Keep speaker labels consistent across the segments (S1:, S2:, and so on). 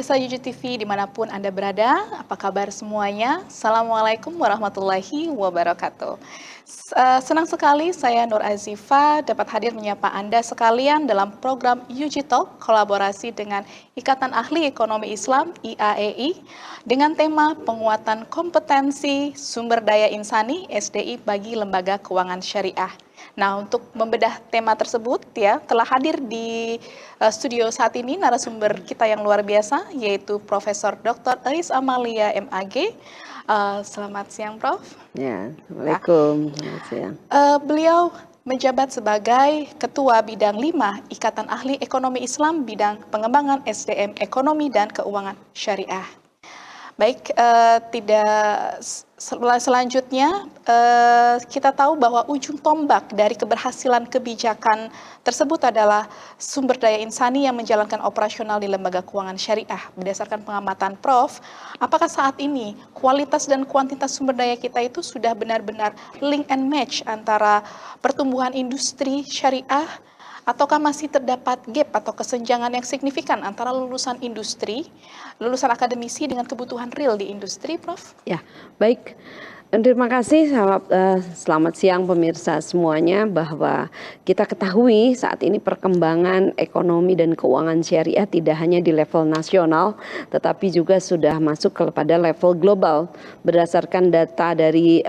S1: Pemirsa Juju TV dimanapun Anda berada, apa kabar semuanya? Assalamualaikum warahmatullahi wabarakatuh. Senang sekali saya Nur Azifa dapat hadir menyapa Anda sekalian dalam program UJ Talk kolaborasi dengan Ikatan Ahli Ekonomi Islam IAEI dengan tema penguatan kompetensi sumber daya insani SDI bagi lembaga keuangan syariah. Nah, untuk membedah tema tersebut ya, telah hadir di studio saat ini narasumber kita yang luar biasa, yaitu Profesor Dr. Eis Amalia MAG. Selamat siang, Prof.
S2: Ya, Assalamualaikum. Selamat siang.
S1: Beliau menjabat sebagai Ketua Bidang 5 Ikatan Ahli Ekonomi Islam bidang pengembangan SDM Ekonomi dan Keuangan Syariah. Baik, selanjutnya kita tahu bahwa ujung tombak dari keberhasilan kebijakan tersebut adalah sumber daya insani yang menjalankan operasional di lembaga keuangan syariah. Berdasarkan pengamatan Prof, apakah saat ini kualitas dan kuantitas sumber daya kita itu sudah benar-benar link and match antara pertumbuhan industri syariah, ataukah masih terdapat gap atau kesenjangan yang signifikan antara lulusan industri, lulusan akademisi dengan kebutuhan real di industri, Prof?
S2: Ya, baik. Terima kasih, selamat siang pemirsa semuanya, bahwa kita ketahui saat ini perkembangan ekonomi dan keuangan syariah tidak hanya di level nasional, tetapi juga sudah masuk kepada level global. Berdasarkan data dari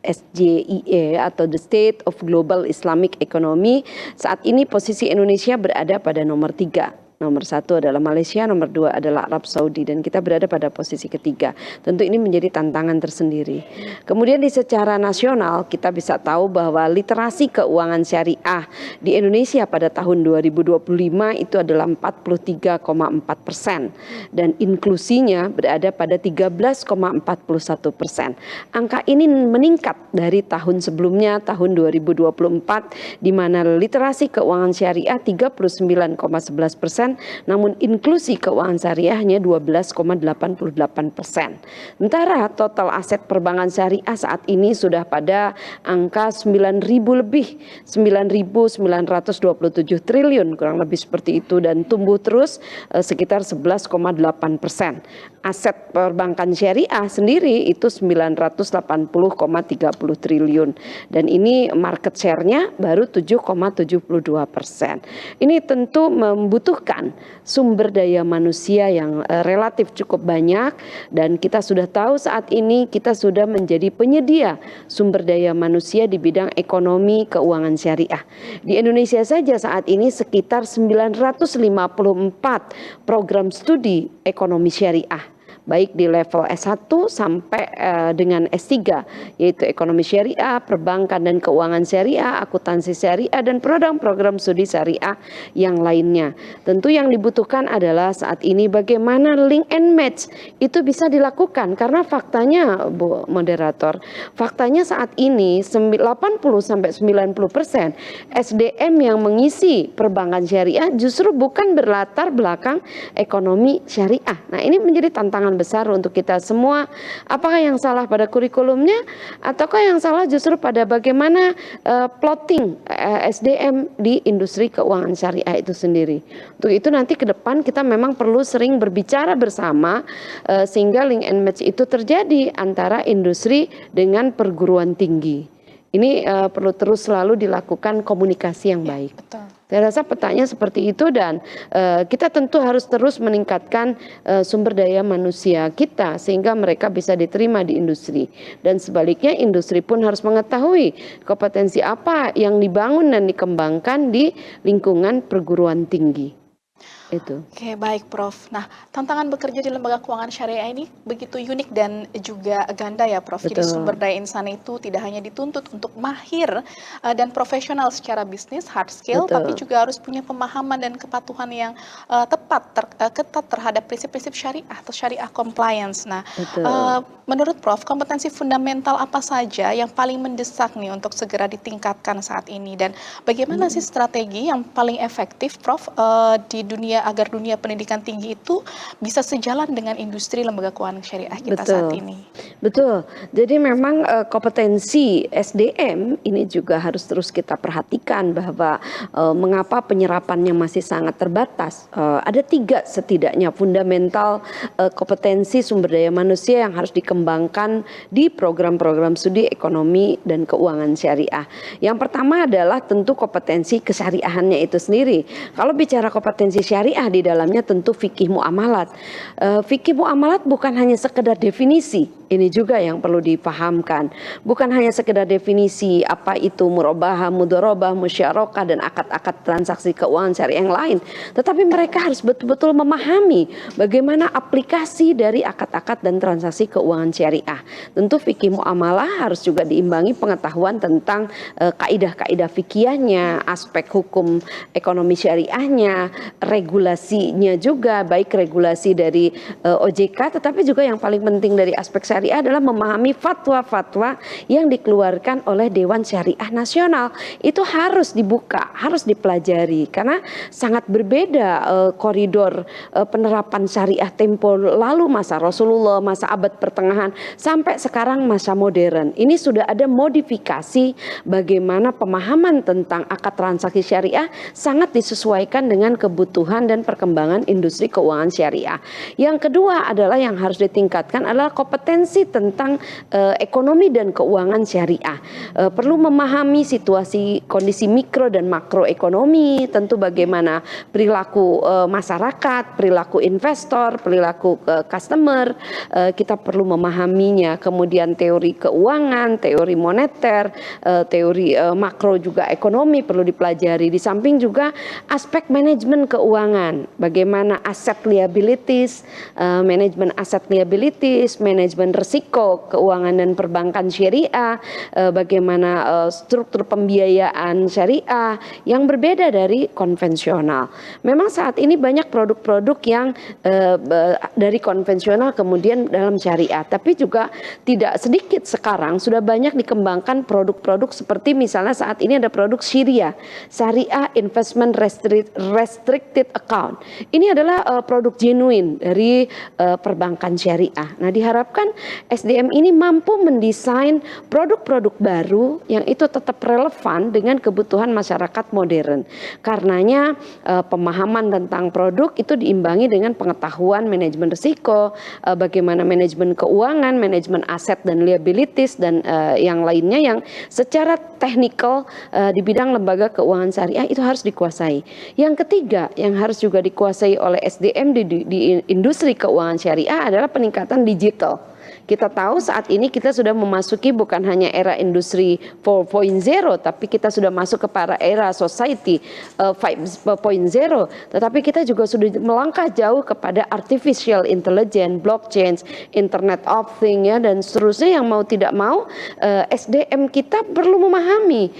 S2: SJIE atau The State of Global Islamic Economy, saat ini posisi Indonesia berada pada nomor 3. Nomor 1 adalah Malaysia, nomor 2 adalah Arab Saudi, dan kita berada pada posisi ketiga. Tentu ini menjadi tantangan tersendiri. Kemudian di secara nasional kita bisa tahu bahwa literasi keuangan syariah di Indonesia pada tahun 2025 itu adalah 43,4% dan inklusinya berada pada 13,41%. Angka ini meningkat dari tahun sebelumnya, tahun 2024, di mana literasi keuangan syariah 39,11%. Namun inklusi keuangan syariahnya 12,88%. Sementara total aset perbankan syariah saat ini sudah pada angka 9.000 lebih, 9.927 triliun kurang lebih seperti itu, dan tumbuh terus sekitar 11,8%. Aset perbankan syariah sendiri itu 980,30 triliun dan ini market share-nya baru 7,72%. Ini tentu membutuhkan sumber daya manusia yang relatif cukup banyak, dan kita sudah tahu saat ini kita sudah menjadi penyedia sumber daya manusia di bidang ekonomi keuangan syariah. Di Indonesia saja saat ini sekitar 954 program studi ekonomi syariah, baik di level S1 sampai dengan S3, yaitu ekonomi syariah, perbankan dan keuangan syariah, akuntansi syariah, dan program-program studi syariah yang lainnya. Tentu yang dibutuhkan adalah saat ini bagaimana link and match itu bisa dilakukan, karena faktanya, Bu Moderator, faktanya saat ini 80-90% SDM yang mengisi perbankan syariah justru bukan berlatar belakang ekonomi syariah. Nah, ini menjadi tantangan besar untuk kita semua. Apakah yang salah pada kurikulumnya, ataukah yang salah justru pada bagaimana plotting SDM di industri keuangan syariah itu sendiri. Untuk itu nanti ke depan kita memang perlu sering berbicara bersama sehingga link and match itu terjadi antara industri dengan perguruan tinggi. Ini perlu terus selalu dilakukan komunikasi yang baik.
S1: Betul.
S2: Saya rasa petanya seperti itu, dan kita tentu harus terus meningkatkan sumber daya manusia kita sehingga mereka bisa diterima di industri. Dan sebaliknya industri pun harus mengetahui kompetensi apa yang dibangun dan dikembangkan di lingkungan perguruan tinggi. Itu.
S1: Oke, baik Prof. Nah, tantangan bekerja di lembaga keuangan syariah ini begitu unik dan juga ganda ya Prof.
S2: Betul.
S1: Jadi sumber daya insan itu tidak hanya dituntut untuk mahir dan profesional secara bisnis, hard skill,
S2: Betul.
S1: tapi juga harus punya pemahaman dan kepatuhan yang ketat terhadap prinsip-prinsip syariah atau syariah compliance. Nah, menurut Prof, kompetensi fundamental apa saja yang paling mendesak nih untuk segera ditingkatkan saat ini, dan bagaimana sih strategi yang paling efektif Prof di dunia agar dunia pendidikan tinggi itu bisa sejalan dengan industri lembaga keuangan syariah kita saat ini?
S2: Betul. Jadi memang kompetensi SDM ini juga harus terus kita perhatikan bahwa mengapa penyerapannya masih sangat terbatas. Ada 3 setidaknya fundamental kompetensi sumber daya manusia yang harus dikembangkan di program-program studi ekonomi dan keuangan syariah. Yang pertama adalah tentu kompetensi kesyariahannya itu sendiri. Kalau bicara kompetensi syariah, di dalamnya tentu fikih muamalat. Fikih muamalat bukan hanya sekedar definisi. Ini juga yang perlu dipahamkan. Bukan hanya sekedar definisi apa itu murabahah, mudharabah, musyarakah dan akad-akad transaksi keuangan syariah yang lain. Tetapi mereka harus betul-betul memahami bagaimana aplikasi dari akad-akad dan transaksi keuangan syariah. Tentu fikih muamalah harus juga diimbangi pengetahuan tentang kaidah-kaidah fikihnya, aspek hukum ekonomi syariahnya, regulasinya juga, baik regulasi dari OJK, tetapi juga yang paling penting dari aspek syariah adalah memahami fatwa-fatwa yang dikeluarkan oleh Dewan Syariah Nasional. Itu harus dibuka, harus dipelajari karena sangat berbeda koridor penerapan syariah tempo lalu, masa Rasulullah, masa abad pertengahan sampai sekarang masa modern. Ini sudah ada modifikasi bagaimana pemahaman tentang akad transaksi syariah sangat disesuaikan dengan kebutuhan dan perkembangan industri keuangan syariah. Yang kedua adalah yang harus ditingkatkan adalah kompetensi tentang ekonomi dan keuangan syariah. Perlu memahami situasi kondisi mikro dan makroekonomi, tentu bagaimana perilaku masyarakat, perilaku investor, perilaku customer, kita perlu memahaminya. Kemudian teori keuangan, teori moneter, teori makro juga ekonomi perlu dipelajari. Di samping juga aspek manajemen keuangan, bagaimana aset liabilities, manajemen aset liabilities, manajemen risiko keuangan dan perbankan syariah, bagaimana struktur pembiayaan syariah yang berbeda dari konvensional. Memang saat ini banyak produk-produk yang dari konvensional kemudian dalam syariah, tapi juga tidak sedikit sekarang sudah banyak dikembangkan produk-produk seperti misalnya saat ini ada produk Syariah Investment Restricted Account. Ini adalah produk genuine dari perbankan syariah. Nah, diharapkan SDM ini mampu mendesain produk-produk baru yang itu tetap relevan dengan kebutuhan masyarakat modern. Karenanya pemahaman tentang produk itu diimbangi dengan pengetahuan manajemen risiko, bagaimana manajemen keuangan, manajemen aset dan liabilities dan yang lainnya yang secara teknikal di bidang lembaga keuangan syariah itu harus dikuasai. Yang ketiga yang harus juga dikuasai oleh SDM di industri keuangan syariah adalah peningkatan digital. Kita tahu saat ini kita sudah memasuki bukan hanya era industri 4.0, tapi kita sudah masuk kepada era society 5.0, tetapi kita juga sudah melangkah jauh kepada artificial intelligence, blockchain, internet of things ya, dan seterusnya. Yang mau tidak mau SDM kita perlu memahami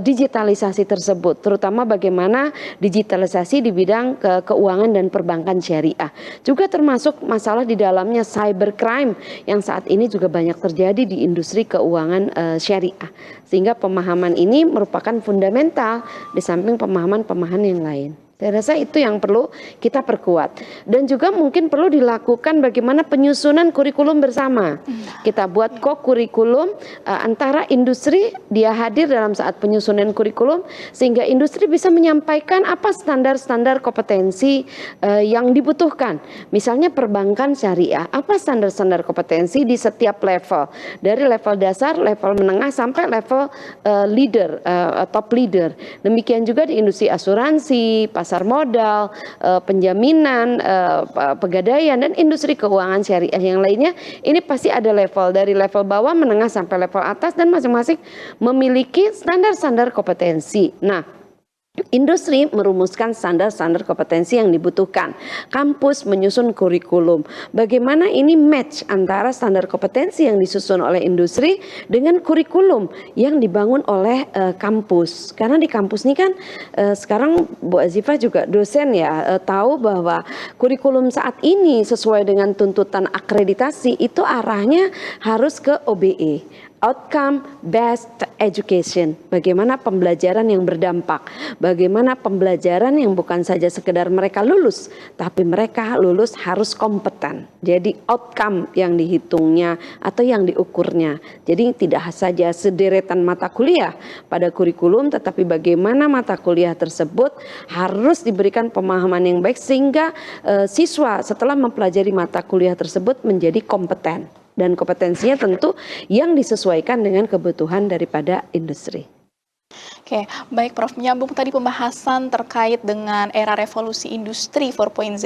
S2: digitalisasi tersebut, terutama bagaimana digitalisasi di bidang keuangan dan perbankan syariah. Juga termasuk masalah di dalamnya cybercrime yang saat ini juga banyak terjadi di industri keuangan syariah. Sehingga pemahaman ini merupakan fundamental di samping pemahaman-pemahaman yang lain. Saya rasa itu yang perlu kita perkuat. Dan juga mungkin perlu dilakukan bagaimana penyusunan kurikulum bersama. Kita buat kurikulum antara industri, dia hadir dalam saat penyusunan kurikulum sehingga industri bisa menyampaikan apa standar-standar kompetensi yang dibutuhkan. Misalnya perbankan syariah, apa standar-standar kompetensi di setiap level. Dari level dasar, level menengah sampai level leader, top leader. Demikian juga di industri asuransi, pasar modal, penjaminan, pegadaian dan industri keuangan syariah yang lainnya. Ini pasti ada level dari level bawah, menengah sampai level atas dan masing-masing memiliki standar-standar kompetensi. Nah, industri merumuskan standar-standar kompetensi yang dibutuhkan. Kampus menyusun kurikulum. Bagaimana ini match antara standar kompetensi yang disusun oleh industri dengan kurikulum yang dibangun oleh kampus. Karena di kampus ini kan sekarang Bu Azifah juga dosen ya, tahu bahwa kurikulum saat ini sesuai dengan tuntutan akreditasi itu arahnya harus ke OBE. outcome based education, bagaimana pembelajaran yang berdampak, bagaimana pembelajaran yang bukan saja sekedar mereka lulus, tapi mereka lulus harus kompeten. Jadi outcome yang dihitungnya atau yang diukurnya. Jadi tidak saja sederetan mata kuliah pada kurikulum, tetapi bagaimana mata kuliah tersebut harus diberikan pemahaman yang baik sehingga siswa setelah mempelajari mata kuliah tersebut menjadi kompeten. Dan kompetensinya tentu yang disesuaikan dengan kebutuhan daripada industri.
S1: Oke, baik Prof. Menyambung tadi pembahasan terkait dengan era revolusi industri 4.0,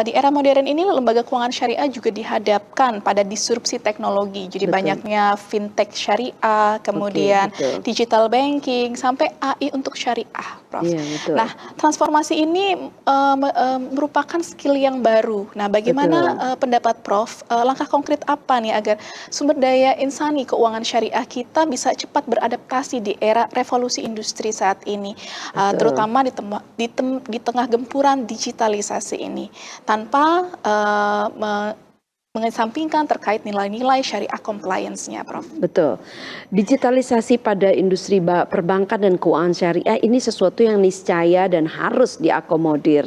S1: di era modern ini lembaga keuangan syariah juga dihadapkan pada disrupsi teknologi. Jadi banyaknya fintech syariah, kemudian digital banking, sampai AI untuk syariah, Prof.
S2: Iya, betul.
S1: Nah, transformasi ini merupakan skill yang baru. Nah, bagaimana pendapat Prof, langkah konkret apa nih agar sumber daya insani keuangan syariah kita bisa cepat beradaptasi di era revolusi industri saat ini, terutama di tengah gempuran digitalisasi ini, tanpa mengesampingkan terkait nilai-nilai syariah compliance-nya, Prof.
S2: Betul. Digitalisasi pada industri perbankan dan keuangan syariah ini sesuatu yang niscaya dan harus diakomodir.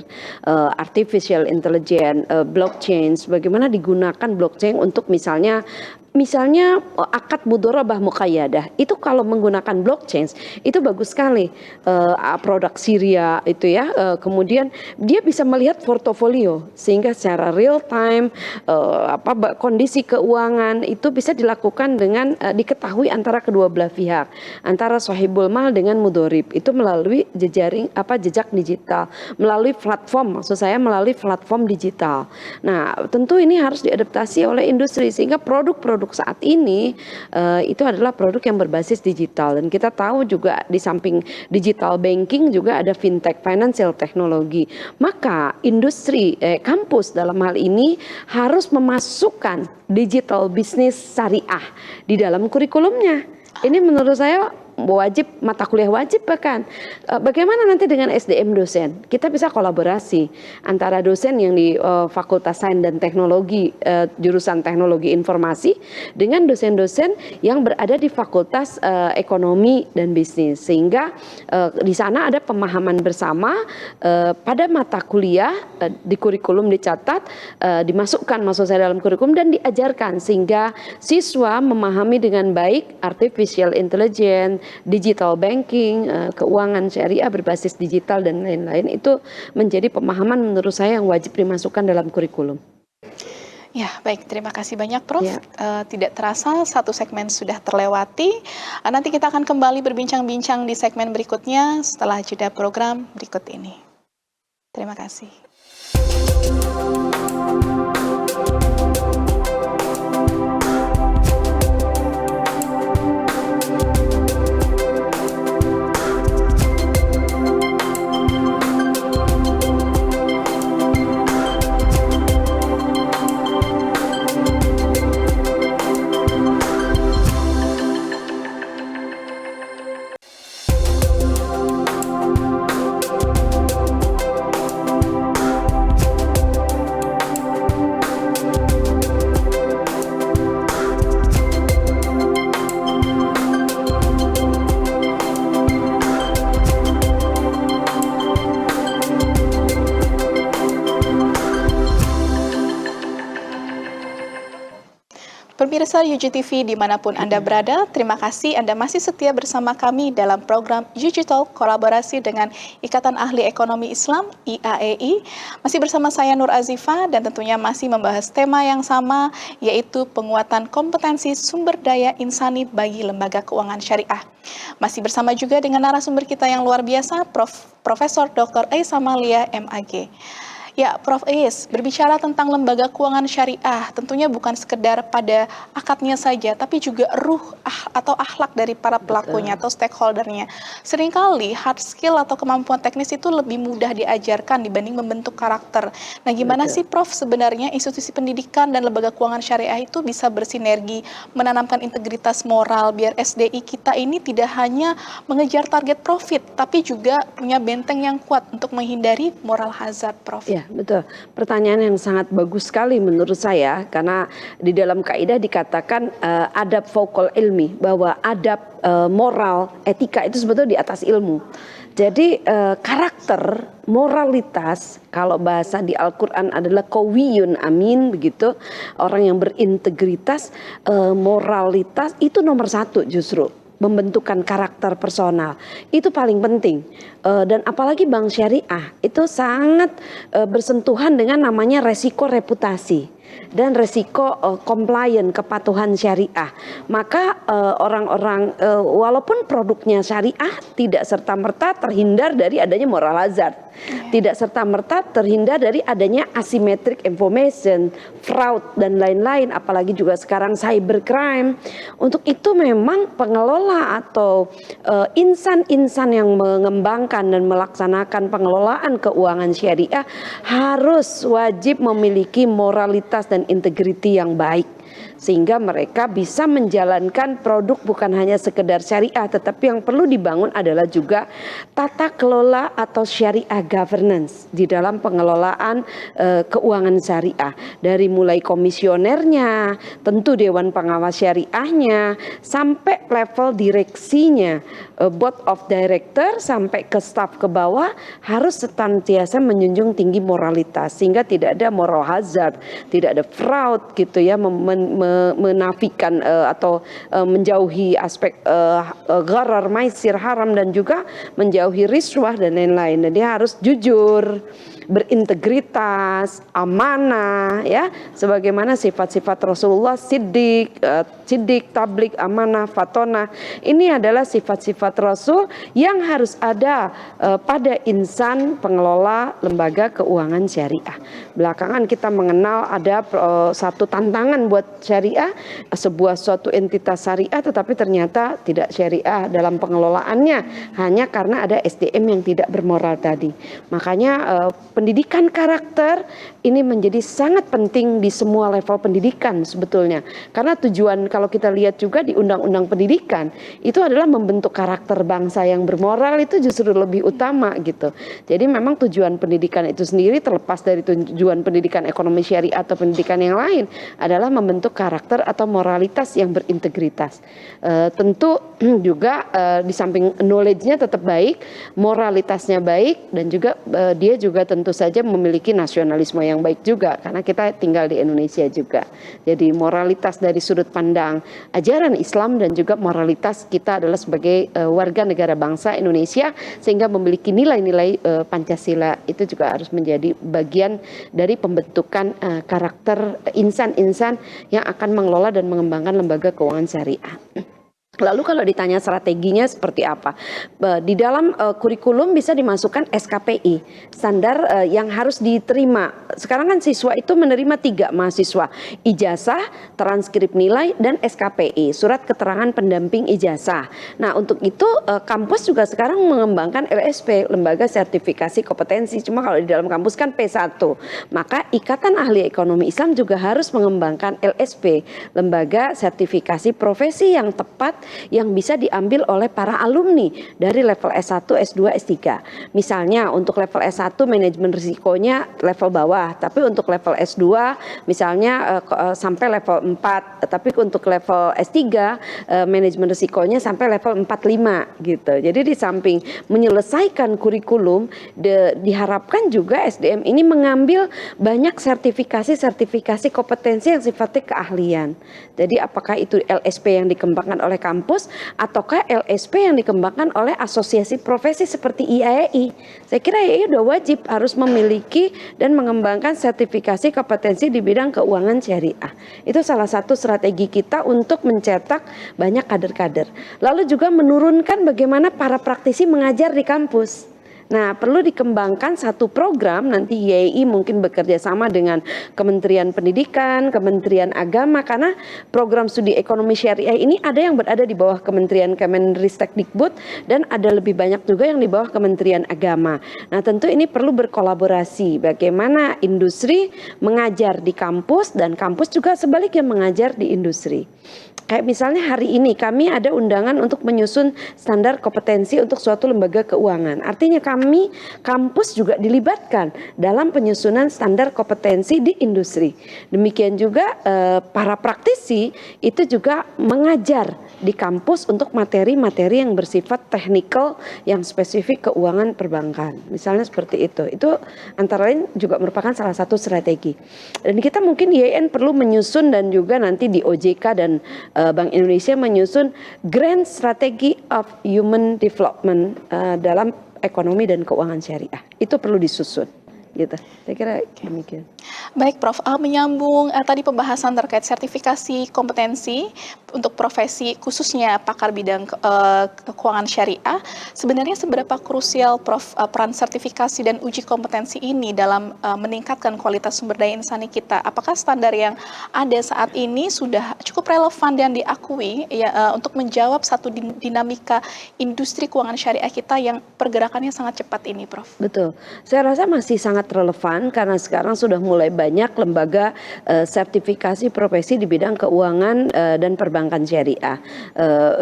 S2: Artificial intelligence, blockchain, bagaimana digunakan blockchain untuk misalnya akad mudharabah muqayyadah itu kalau menggunakan blockchain itu bagus sekali, produk Syria itu ya, kemudian dia bisa melihat portofolio sehingga secara real time kondisi keuangan itu bisa dilakukan dengan diketahui antara kedua belah pihak, antara sahibul mal dengan mudharib itu melalui jejak digital, melalui platform digital. Nah, tentu ini harus diadaptasi oleh industri sehingga produk-produk saat ini itu adalah produk yang berbasis digital, dan kita tahu juga di samping digital banking juga ada fintech, financial technology. Maka industri kampus dalam hal ini harus memasukkan digital business syariah di dalam kurikulumnya. Ini menurut saya wajib, mata kuliah wajib bahkan. Bagaimana nanti dengan SDM dosen? Kita bisa kolaborasi antara dosen yang di Fakultas Sains dan Teknologi, jurusan Teknologi Informasi, dengan dosen-dosen yang berada di Fakultas Ekonomi dan Bisnis, sehingga di sana ada pemahaman bersama pada mata kuliah, di kurikulum dicatat, dimasukkan maksud saya dalam kurikulum dan diajarkan sehingga siswa memahami dengan baik artificial intelligence, digital banking, keuangan syariah berbasis digital dan lain-lain. Itu menjadi pemahaman menurut saya yang wajib dimasukkan dalam kurikulum.
S1: Ya, baik. Terima kasih banyak, Prof. Ya. Tidak terasa satu segmen sudah terlewati. Nanti kita akan kembali berbincang-bincang di segmen berikutnya setelah jeda program berikut ini. Terima kasih. Pemirsa UGTV dimanapun Anda berada, terima kasih Anda masih setia bersama kami dalam program UG Talk kolaborasi dengan Ikatan Ahli Ekonomi Islam IAEI. Masih bersama saya Nur Azifah dan tentunya masih membahas tema yang sama, yaitu penguatan kompetensi sumber daya insani bagi lembaga keuangan syariah. Masih bersama juga dengan narasumber kita yang luar biasa, Profesor Dr. Ais Amalia MAG. Ya, Prof. Ais, berbicara tentang lembaga keuangan syariah, tentunya bukan sekedar pada akadnya saja, tapi juga ruh atau akhlak dari para pelakunya atau stakeholdernya. Seringkali hard skill atau kemampuan teknis itu lebih mudah diajarkan dibanding membentuk karakter. Nah, gimana sih, Prof, sebenarnya institusi pendidikan dan lembaga keuangan syariah itu bisa bersinergi, menanamkan integritas moral, biar SDI kita ini tidak hanya mengejar target profit, tapi juga punya benteng yang kuat untuk menghindari moral hazard, Prof?
S2: Ya. Ya, betul. Pertanyaan yang sangat bagus sekali menurut saya, karena di dalam kaidah dikatakan adab fauqal ilmi, bahwa adab, moral, etika itu sebetulnya di atas ilmu. Jadi karakter, moralitas, kalau bahasa di Al-Quran adalah qawiyun amin, begitu, orang yang berintegritas, moralitas itu nomor satu justru. Membentukan karakter personal itu paling penting, dan apalagi bank syariah itu sangat bersentuhan dengan namanya resiko reputasi dan resiko compliant, kepatuhan syariah. Maka orang-orang walaupun produknya syariah tidak serta-merta terhindar dari adanya moral hazard, tidak serta-merta terhindar dari adanya asymmetric information, fraud dan lain-lain, apalagi juga sekarang cybercrime. Untuk itu memang pengelola atau insan-insan yang mengembangkan dan melaksanakan pengelolaan keuangan syariah harus wajib memiliki moralitas dan integriti yang baik, sehingga mereka bisa menjalankan produk bukan hanya sekedar syariah, tetapi yang perlu dibangun adalah juga tata kelola atau syariah governance di dalam pengelolaan keuangan syariah, dari mulai komisionernya, tentu dewan pengawas syariahnya, sampai level direksinya, board of director, sampai ke staf ke bawah harus senantiasa menjunjung tinggi moralitas, sehingga tidak ada moral hazard, tidak ada fraud gitu ya, menafikan atau menjauhi aspek gharar, maisir, haram, dan juga menjauhi riswah dan lain-lain. Dan dia harus jujur, berintegritas, amanah, ya, sebagaimana sifat-sifat Rasulullah, siddiq, tablik, amanah, fatonah. Ini adalah sifat-sifat Rasul yang harus ada pada insan pengelola lembaga keuangan syariah. Belakangan kita mengenal ada satu tantangan buat syariah, sebuah suatu entitas syariah tetapi ternyata tidak syariah dalam pengelolaannya, hanya karena ada SDM yang tidak bermoral tadi. Makanya pendidikan karakter ini menjadi sangat penting di semua level pendidikan sebetulnya. Karena tujuan, kalau kita lihat juga di undang-undang pendidikan, itu adalah membentuk karakter bangsa yang bermoral, itu justru lebih utama gitu. Jadi memang tujuan pendidikan itu sendiri, terlepas dari tujuan pendidikan ekonomi syariah atau pendidikan yang lain, adalah membentuk karakter atau moralitas yang berintegritas. Tentu juga di samping knowledge-nya tetap baik, moralitasnya baik, dan juga dia juga tentu saja memiliki nasionalisme yang baik juga, karena kita tinggal di Indonesia juga. Jadi moralitas dari sudut pandang ajaran Islam dan juga moralitas kita adalah sebagai warga negara bangsa Indonesia, sehingga memiliki nilai-nilai Pancasila itu juga harus menjadi bagian dari pembentukan karakter insan-insan yang akan mengelola dan mengembangkan lembaga keuangan syariah. Lalu kalau ditanya strateginya seperti apa? Di dalam kurikulum bisa dimasukkan SKPI, standar yang harus diterima. Sekarang kan siswa itu menerima 3 mahasiswa, ijazah, transkrip nilai, dan SKPI, surat keterangan pendamping ijazah. Nah, untuk itu kampus juga sekarang mengembangkan LSP, lembaga sertifikasi kompetensi. Cuma kalau di dalam kampus kan P1. Maka Ikatan Ahli Ekonomi Islam juga harus mengembangkan LSP, lembaga sertifikasi profesi yang tepat, yang bisa diambil oleh para alumni dari level S1, S2, S3. Misalnya untuk level S1 manajemen risikonya level bawah, tapi untuk level S2 misalnya sampai level 4, tapi untuk level S3 manajemen risikonya sampai level 4-5 gitu. Jadi di samping menyelesaikan kurikulum, diharapkan juga SDM ini mengambil banyak sertifikasi kompetensi yang sifatnya keahlian. Jadi apakah itu LSP yang dikembangkan oleh kampus ataukah LSP yang dikembangkan oleh asosiasi profesi seperti IAI. Saya kira IAI sudah wajib harus memiliki dan mengembangkan sertifikasi kompetensi di bidang keuangan syariah. Itu salah satu strategi kita untuk mencetak banyak kader-kader. Lalu juga menurunkan bagaimana para praktisi mengajar di kampus. Nah, perlu dikembangkan satu program, nanti YAI mungkin bekerja sama dengan Kementerian Pendidikan, Kementerian Agama, karena program studi ekonomi syariah ini ada yang berada di bawah Kementerian Kemendristekdikbud dan ada lebih banyak juga yang di bawah Kementerian Agama. Nah, tentu ini perlu berkolaborasi, bagaimana industri mengajar di kampus dan kampus juga sebaliknya mengajar di industri. Kayak misalnya hari ini kami ada undangan untuk menyusun standar kompetensi untuk suatu lembaga keuangan. Artinya kami kampus juga dilibatkan dalam penyusunan standar kompetensi di industri. Demikian juga para praktisi itu juga mengajar di kampus untuk materi-materi yang bersifat teknikal yang spesifik keuangan perbankan. Misalnya seperti itu. Itu antara lain juga merupakan salah satu strategi. Dan kita mungkin IAIN perlu menyusun dan juga nanti di OJK dan Bank Indonesia menyusun Grand Strategy of Human Development dalam ekonomi dan keuangan syariah. Itu perlu disusun. Gitu. Saya kira demikian.
S1: Baik Prof, menyambung tadi pembahasan terkait sertifikasi kompetensi untuk profesi khususnya pakar bidang keuangan syariah, sebenarnya seberapa krusial Prof peran sertifikasi dan uji kompetensi ini dalam meningkatkan kualitas sumber daya insani kita? Apakah standar yang ada saat ini sudah cukup relevan dan diakui ya untuk menjawab satu dinamika industri keuangan syariah kita yang pergerakannya sangat cepat ini, Prof?
S2: Betul. Saya rasa masih sangat relevan karena sekarang sudah mulai banyak lembaga sertifikasi profesi di bidang keuangan dan perbankan syariah.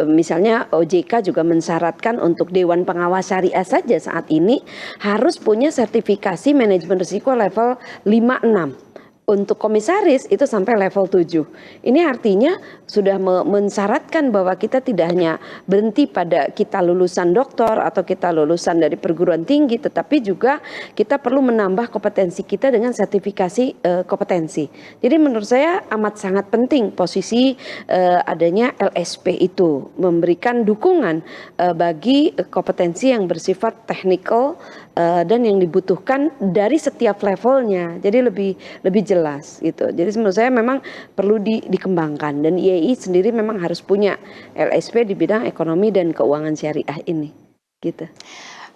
S2: Misalnya OJK juga mensyaratkan untuk Dewan Pengawas Syariah saja saat ini harus punya sertifikasi manajemen risiko level 5-6. Untuk komisaris itu sampai level 7. Ini artinya sudah mensyaratkan bahwa kita tidak hanya berhenti pada kita lulusan doktor atau kita lulusan dari perguruan tinggi, tetapi juga kita perlu menambah kompetensi kita dengan sertifikasi kompetensi. Jadi menurut saya amat sangat penting posisi adanya LSP itu, memberikan dukungan bagi kompetensi yang bersifat teknikal dan yang dibutuhkan dari setiap levelnya. Jadi lebih jelas gitu. Jadi menurut saya memang perlu dikembangkan dan IAI sendiri memang harus punya LSP di bidang ekonomi dan keuangan syariah ini. Gitu.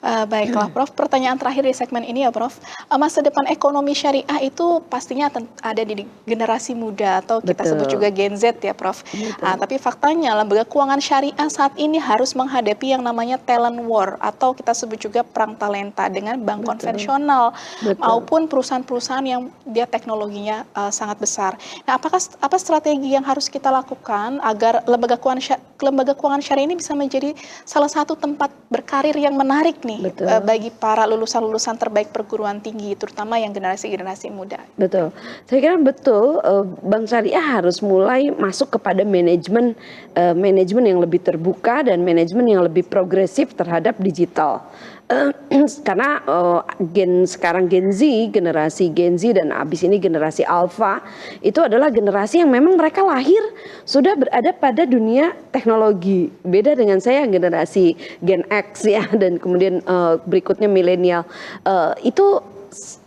S1: Baiklah Prof, pertanyaan terakhir di segmen ini ya Prof, masa depan ekonomi syariah itu pastinya ada di generasi muda atau kita sebut juga Gen Z ya Prof. Tapi faktanya lembaga keuangan syariah saat ini harus menghadapi yang namanya talent war atau kita sebut juga perang talenta dengan bank konvensional maupun perusahaan-perusahaan yang dia teknologinya sangat besar. Nah, apa strategi yang harus kita lakukan agar lembaga keuangan syariah ini bisa menjadi salah satu tempat berkarir yang menarik nih bagi para lulusan-lulusan terbaik perguruan tinggi, terutama yang generasi-generasi muda?
S2: Betul, saya kira betul. Bank Syariah harus mulai masuk kepada manajemen yang lebih terbuka dan manajemen yang lebih progresif terhadap digital. Karena sekarang generasi Gen Z dan abis ini generasi Alpha itu adalah generasi yang memang mereka lahir sudah berada pada dunia teknologi. Beda dengan saya generasi Gen X ya dan kemudian berikutnya milenial itu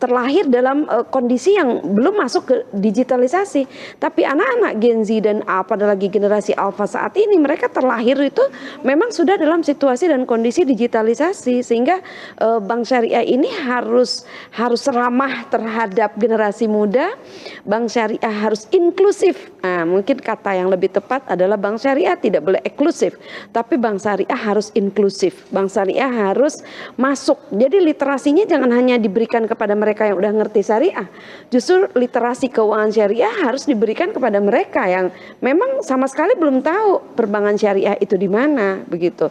S2: terlahir dalam kondisi yang belum masuk ke digitalisasi. Tapi anak-anak Gen Z dan apalagi generasi Alpha saat ini mereka terlahir itu memang sudah dalam situasi dan kondisi digitalisasi sehingga Bank Syariah ini harus ramah terhadap generasi muda. Bank Syariah harus inklusif. Nah, mungkin kata yang lebih tepat adalah Bank Syariah tidak boleh eksklusif, tapi Bank Syariah harus inklusif. Bank Syariah harus masuk. Jadi literasinya jangan hanya diberikan kepada mereka yang udah ngerti syariah. Justru literasi keuangan syariah harus diberikan kepada mereka yang memang sama sekali belum tahu perbankan syariah itu di mana, begitu.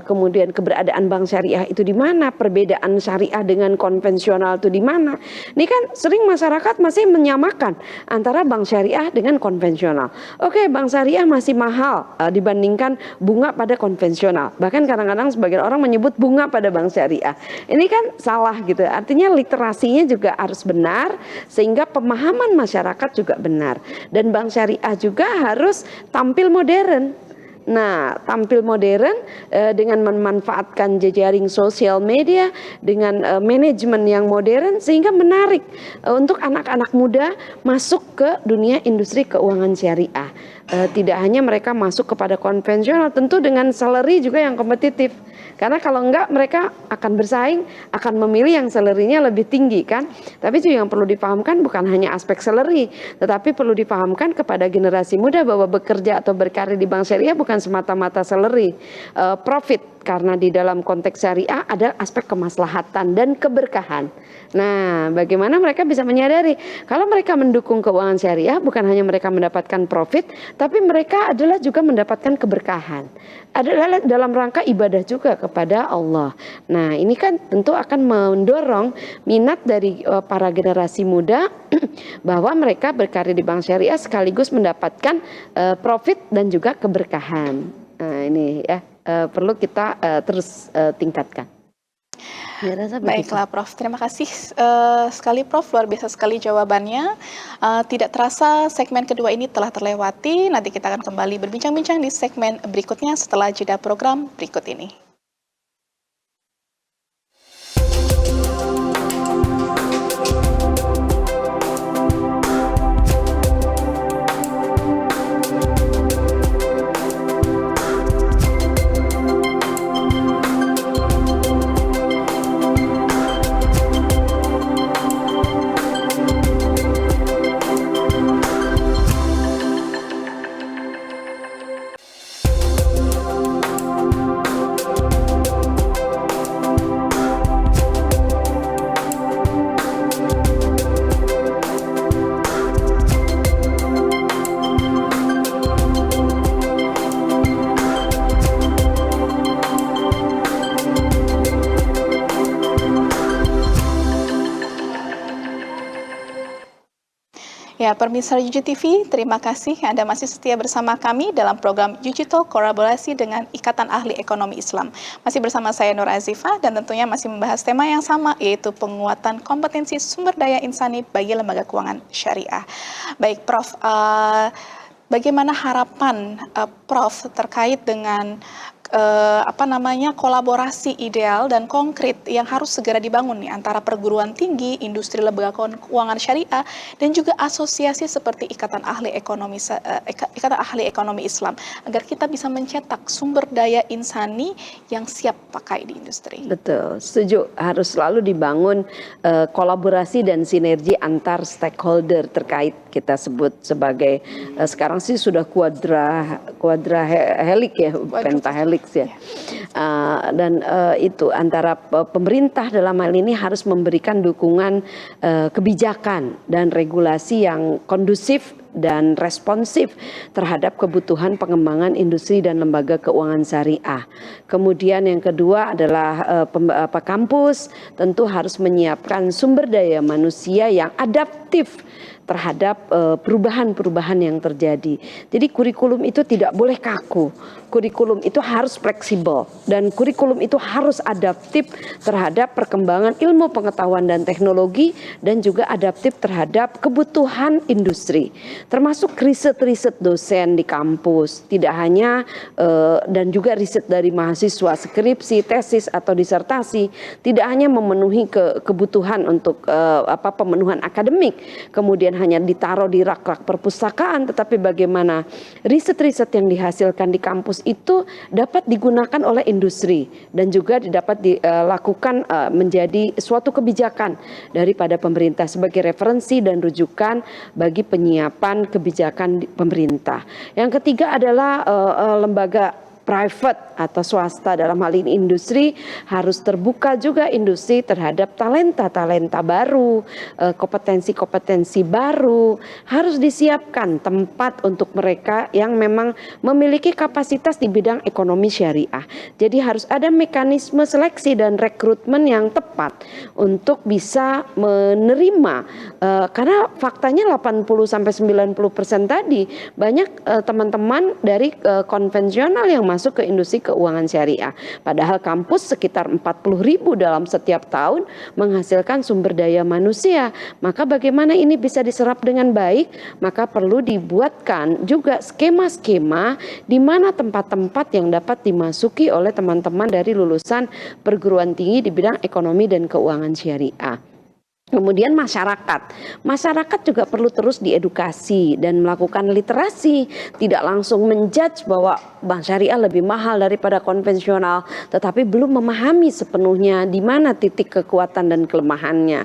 S2: Kemudian keberadaan bank syariah itu di mana, perbedaan syariah dengan konvensional itu di mana. Ini kan sering masyarakat masih menyamakan antara bank syariah dengan konvensional. Oke, bank syariah masih mahal dibandingkan bunga pada konvensional. Bahkan kadang-kadang sebagian orang menyebut bunga pada bank syariah. Ini kan salah gitu. Artinya literasinya juga harus benar sehingga pemahaman masyarakat juga benar. Dan bank syariah juga harus tampil modern. Nah, tampil modern dengan memanfaatkan jejaring sosial media dengan manajemen yang modern sehingga menarik untuk anak-anak muda masuk ke dunia industri keuangan syariah. Tidak hanya mereka masuk kepada konvensional, tentu dengan salary juga yang kompetitif. Karena kalau enggak mereka akan bersaing, akan memilih yang salary-nya lebih tinggi kan. Tapi juga yang perlu dipahamkan bukan hanya aspek salary, tetapi perlu dipahamkan kepada generasi muda bahwa bekerja atau berkarir di bank syariah bukan semata-mata salary, profit, karena di dalam konteks syariah ada aspek kemaslahatan dan keberkahan. Nah, bagaimana mereka bisa menyadari kalau mereka mendukung keuangan syariah bukan hanya mereka mendapatkan profit, tapi mereka adalah juga mendapatkan keberkahan. Adalah dalam rangka ibadah juga kepada Allah. Nah, ini kan tentu akan mendorong minat dari para generasi muda bahwa mereka berkarir di bank syariah sekaligus mendapatkan profit dan juga keberkahan. Nah, ini ya perlu kita terus tingkatkan. Ya,
S1: Baiklah Prof, terima kasih sekali Prof, luar biasa sekali jawabannya. Tidak terasa segmen kedua ini telah terlewati, nanti kita akan kembali berbincang-bincang di segmen berikutnya setelah jeda program berikut ini. Ya, pemirsa Yuji TV, terima kasih Anda masih setia bersama kami dalam program Yuji Talk kolaborasi dengan Ikatan Ahli Ekonomi Islam. Masih bersama saya Nur Azifah dan tentunya masih membahas tema yang sama, yaitu penguatan kompetensi sumber daya insani bagi lembaga keuangan syariah. Baik Prof, bagaimana harapan Prof terkait dengan kolaborasi ideal dan konkret yang harus segera dibangun nih antara perguruan tinggi, industri lembaga keuangan syariah dan juga asosiasi seperti Ikatan Ahli Ekonomi Islam agar kita bisa mencetak sumber daya insani yang siap pakai di industri.
S2: Betul, setuju. Harus selalu dibangun kolaborasi dan sinergi antar stakeholder terkait, kita sebut sebagai sekarang sih sudah quadrahelic ya, pentahelix ya. Dan itu antara pemerintah dalam hal ini harus memberikan dukungan kebijakan dan regulasi yang kondusif dan responsif terhadap kebutuhan pengembangan industri dan lembaga keuangan syariah. Kemudian yang kedua adalah kampus tentu harus menyiapkan sumber daya manusia yang adaptif terhadap perubahan-perubahan yang terjadi. Jadi kurikulum itu tidak boleh kaku. Kurikulum itu harus fleksibel dan kurikulum itu harus adaptif terhadap perkembangan ilmu pengetahuan dan teknologi dan juga adaptif terhadap kebutuhan industri. Termasuk riset-riset dosen di kampus, tidak hanya dan juga riset dari mahasiswa skripsi, tesis atau disertasi, tidak hanya memenuhi kebutuhan untuk pemenuhan akademik, kemudian hanya ditaruh di rak-rak perpustakaan, tetapi bagaimana riset-riset yang dihasilkan di kampus itu dapat digunakan oleh industri dan juga dapat dilakukan menjadi suatu kebijakan daripada pemerintah sebagai referensi dan rujukan bagi penyiapan kebijakan pemerintah. Yang ketiga adalah lembaga private atau swasta, dalam hal ini industri, harus terbuka juga industri terhadap talenta-talenta baru, kompetensi-kompetensi baru, harus disiapkan tempat untuk mereka yang memang memiliki kapasitas di bidang ekonomi syariah. Jadi harus ada mekanisme seleksi dan rekrutmen yang tepat untuk bisa menerima, karena faktanya 80-90% tadi banyak teman-teman dari konvensional yang masuk ke industri keuangan syariah. Padahal kampus sekitar 40.000 dalam setiap tahun menghasilkan sumber daya manusia. Maka bagaimana ini bisa diserap dengan baik? Maka perlu dibuatkan juga skema-skema di mana tempat-tempat yang dapat dimasuki oleh teman-teman dari lulusan perguruan tinggi di bidang ekonomi dan keuangan syariah. Kemudian masyarakat juga perlu terus diedukasi dan melakukan literasi, tidak langsung menjudge bahwa bank syariah lebih mahal daripada konvensional, tetapi belum memahami sepenuhnya di mana titik kekuatan dan kelemahannya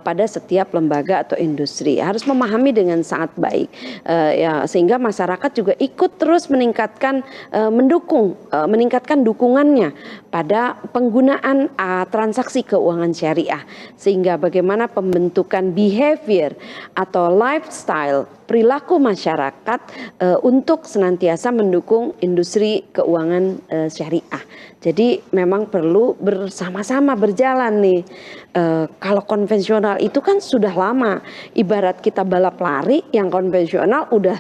S2: pada setiap lembaga atau industri. Harus memahami dengan sangat baik, ya, sehingga masyarakat juga ikut terus meningkatkan dukungannya pada penggunaan transaksi keuangan syariah, sehingga bagaimana pembentukan behavior atau lifestyle perilaku masyarakat untuk senantiasa mendukung industri keuangan syariah. Jadi memang perlu bersama-sama berjalan nih. Kalau konvensional itu kan sudah lama, ibarat kita balap lari, yang konvensional udah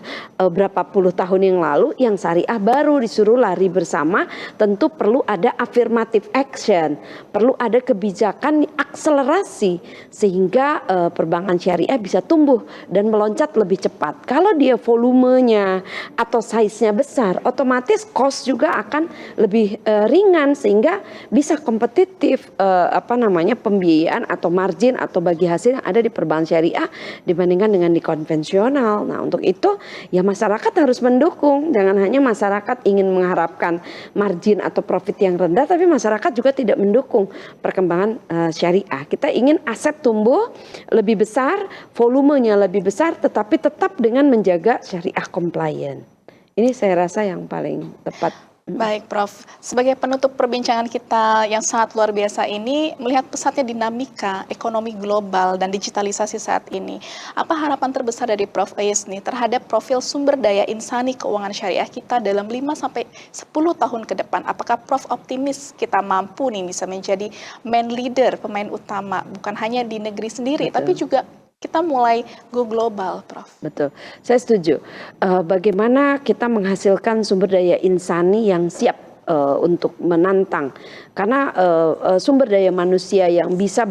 S2: berapa puluh tahun yang lalu, yang syariah baru disuruh lari bersama. Tentu perlu ada affirmative action, perlu ada kebijakan akselerasi sehingga perbankan syariah bisa tumbuh dan meloncat lebih cepat. Kalau dia volumenya atau size-nya besar, otomatis cost juga akan lebih ringan sehingga bisa kompetitif pembiayaan atau margin atau bagi hasil yang ada di perbankan syariah dibandingkan dengan di konvensional. Nah, untuk itu ya masyarakat harus mendukung. Jangan hanya masyarakat ingin mengharapkan margin atau profit yang rendah, tapi masyarakat juga tidak mendukung perkembangan syariah. Kita ingin aset tumbuh lebih besar, volumenya lebih besar, tetapi tetap dengan menjaga syariah compliant. Ini saya rasa yang paling tepat.
S1: Baik, Prof. Sebagai penutup perbincangan kita yang sangat luar biasa ini, melihat pesatnya dinamika ekonomi global dan digitalisasi saat ini, apa harapan terbesar dari Prof Ais nih terhadap profil sumber daya insani keuangan syariah kita dalam 5-10 tahun ke depan? Apakah Prof optimis kita mampu nih bisa menjadi main leader, pemain utama, bukan hanya di negeri sendiri, tapi juga kita mulai go global, Prof.
S2: Betul, saya setuju. Bagaimana kita menghasilkan sumber daya insani yang siap untuk menantang, karena sumber daya manusia yang bisa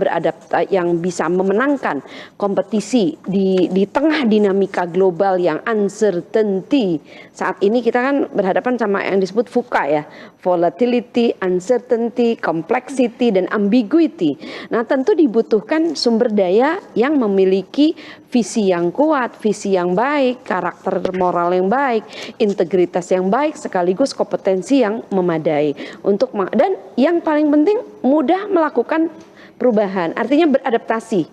S2: yang bisa memenangkan kompetisi di tengah dinamika global yang uncertainty. Saat ini kita kan berhadapan sama yang disebut VUCA ya, volatility, uncertainty, complexity, dan ambiguity. Nah, tentu dibutuhkan sumber daya yang memiliki visi yang kuat, visi yang baik, karakter moral yang baik, integritas yang baik, sekaligus kompetensi yang memadai dan yang paling penting mudah melakukan perubahan, artinya beradaptasi,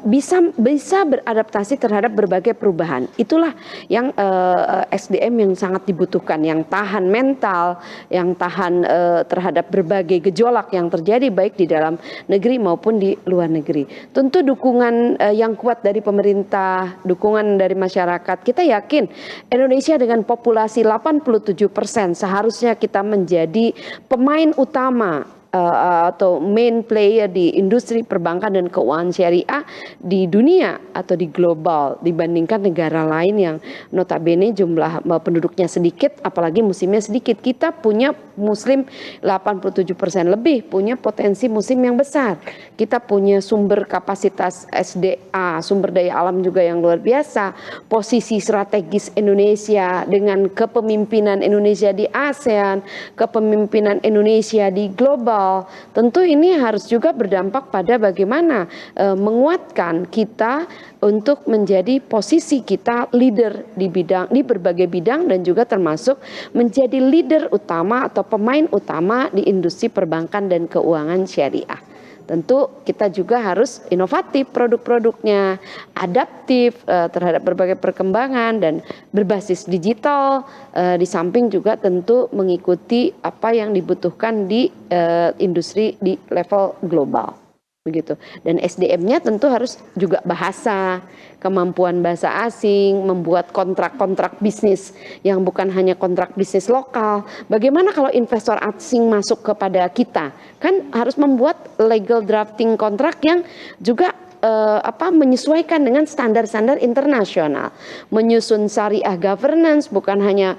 S2: bisa beradaptasi terhadap berbagai perubahan. Itulah yang SDM yang sangat dibutuhkan, yang tahan mental, yang tahan terhadap berbagai gejolak yang terjadi baik di dalam negeri maupun di luar negeri. Tentu dukungan yang kuat dari pemerintah, dukungan dari masyarakat. Kita yakin Indonesia dengan populasi 87% seharusnya kita menjadi pemain utama atau main player di industri perbankan dan keuangan syariah di dunia atau di global dibandingkan negara lain yang notabene jumlah penduduknya sedikit, apalagi muslimnya sedikit. Kita punya muslim 87% lebih, punya potensi muslim yang besar. Kita punya sumber kapasitas SDA, sumber daya alam juga yang luar biasa. Posisi strategis Indonesia dengan kepemimpinan Indonesia di ASEAN, kepemimpinan Indonesia di global. Tentu ini harus juga berdampak pada bagaimana menguatkan kita untuk menjadi posisi kita leader di berbagai bidang dan juga termasuk menjadi leader utama atau pemain utama di industri perbankan dan keuangan syariah. Tentu kita juga harus inovatif produk-produknya, adaptif terhadap berbagai perkembangan dan berbasis digital, di samping juga tentu mengikuti apa yang dibutuhkan di industri di level global. Begitu. Dan SDM-nya tentu harus juga bahasa, kemampuan bahasa asing, membuat kontrak-kontrak bisnis yang bukan hanya kontrak bisnis lokal. Bagaimana kalau investor asing masuk kepada kita? Kan harus membuat legal drafting kontrak yang juga menyesuaikan dengan standar-standar internasional, menyusun syariah governance bukan hanya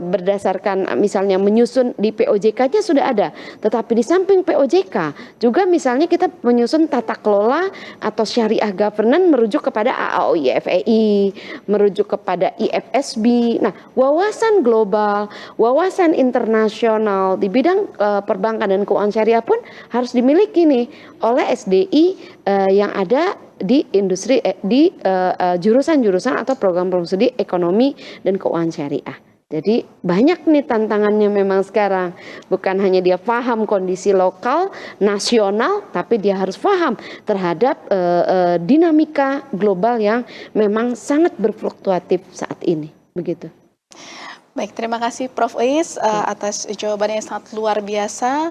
S2: berdasarkan misalnya menyusun di POJK-nya sudah ada, tetapi di samping POJK juga misalnya kita menyusun tata kelola atau syariah governance merujuk kepada AAOI-FEI, merujuk kepada IFSB. Nah, wawasan global, wawasan internasional di bidang perbankan dan keuangan syariah pun harus dimiliki nih oleh SDI yang ada ada di industri jurusan-jurusan atau program-program studi ekonomi dan keuangan syariah. Jadi banyak nih tantangannya memang sekarang. Bukan hanya dia paham kondisi lokal, nasional, tapi dia harus paham terhadap dinamika global yang memang sangat berfluktuatif saat ini. Begitu.
S1: Baik, terima kasih Prof. Uis atas jawabannya yang sangat luar biasa.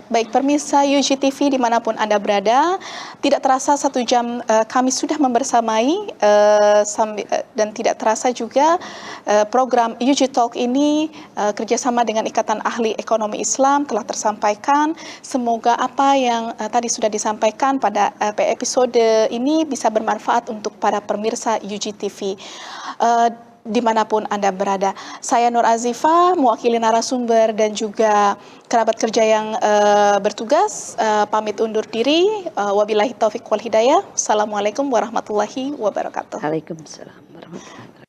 S1: Baik, pemirsa UGTV dimanapun Anda berada, tidak terasa 1 jam kami sudah membersamai dan tidak terasa juga program UG Talk ini kerjasama dengan Ikatan Ahli Ekonomi Islam telah tersampaikan. Semoga apa yang tadi sudah disampaikan pada episode ini bisa bermanfaat untuk para pemirsa UGTV. Dimanapun Anda berada. Saya Nur Azifa, mewakili narasumber dan juga kerabat kerja yang bertugas, pamit undur diri. Wabillahi taufiq wal hidayah. Assalamualaikum warahmatullahi wabarakatuh.
S2: Waalaikumsalam warahmatullahi wabarakatuh.